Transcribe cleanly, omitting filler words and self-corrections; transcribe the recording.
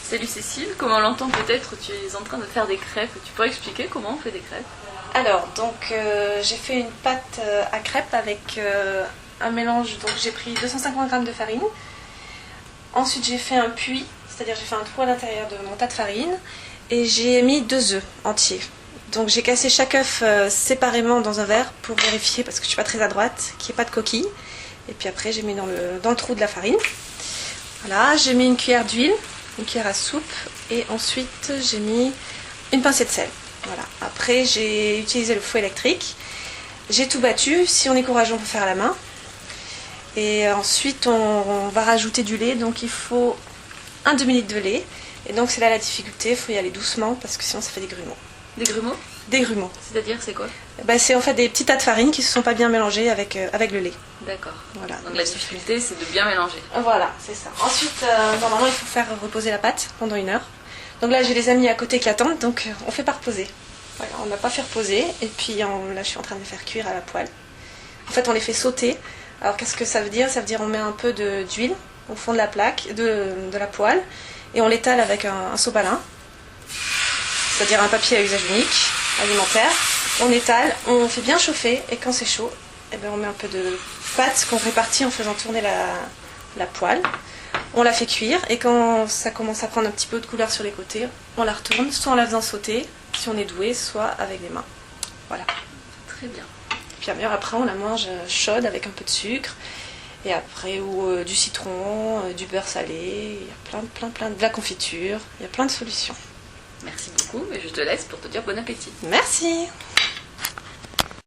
Salut Cécile, comme on l'entend peut-être, tu es en train de faire des crêpes. Tu pourrais expliquer comment on fait des crêpes? Alors, donc j'ai fait une pâte à crêpes avec un mélange. Donc j'ai pris 250 g de farine. Ensuite j'ai fait un puits, c'est-à-dire j'ai fait un trou à l'intérieur de mon tas de farine. Et j'ai mis 2 œufs entiers. Donc j'ai cassé chaque œuf séparément dans un verre pour vérifier, parce que je suis pas très adroite, qu'il n'y ait pas de coquille. Et puis après j'ai mis dans le trou de la farine. Voilà, j'ai mis une cuillère d'huile, une cuillère à soupe, et ensuite j'ai mis une pincée de sel. Voilà. Après j'ai utilisé le fouet électrique. J'ai tout battu. Si on est courageux on peut faire à la main. Et ensuite on va rajouter du lait. Donc il faut un demi-litre de lait. Et donc c'est là la difficulté, il faut y aller doucement parce que sinon ça fait des grumeaux. Des grumeaux? Des grumeaux. C'est-à-dire c'est quoi? C'est en fait des petits tas de farine qui ne se sont pas bien mélangés avec le lait. D'accord. Voilà. Donc la difficulté c'est de bien mélanger. Voilà, c'est ça. Ensuite, normalement il faut faire reposer la pâte pendant 1 heure. Donc là j'ai les amis à côté qui attendent, donc on fait pas reposer. Voilà, on n'a pas fait reposer. Et puis là je suis en train de les faire cuire à la poêle. En fait on les fait sauter. Alors qu'est-ce que ça veut dire? Ça veut dire on met un peu d'huile au fond de la plaque, de la poêle. Et on l'étale avec un sopalin, c'est-à-dire un papier à usage unique, alimentaire. On étale, on fait bien chauffer, et quand c'est chaud, on met un peu de pâte qu'on répartit en faisant tourner la poêle. On la fait cuire, et quand ça commence à prendre un petit peu de couleur sur les côtés, on la retourne, soit en la faisant sauter, si on est doué, soit avec les mains. Voilà. Très bien. Puis après on la mange chaude avec un peu de sucre. Et après, ou du citron, du beurre salé, il y a plein de la confiture, il y a plein de solutions. Merci beaucoup et je te laisse pour te dire bon appétit. Merci.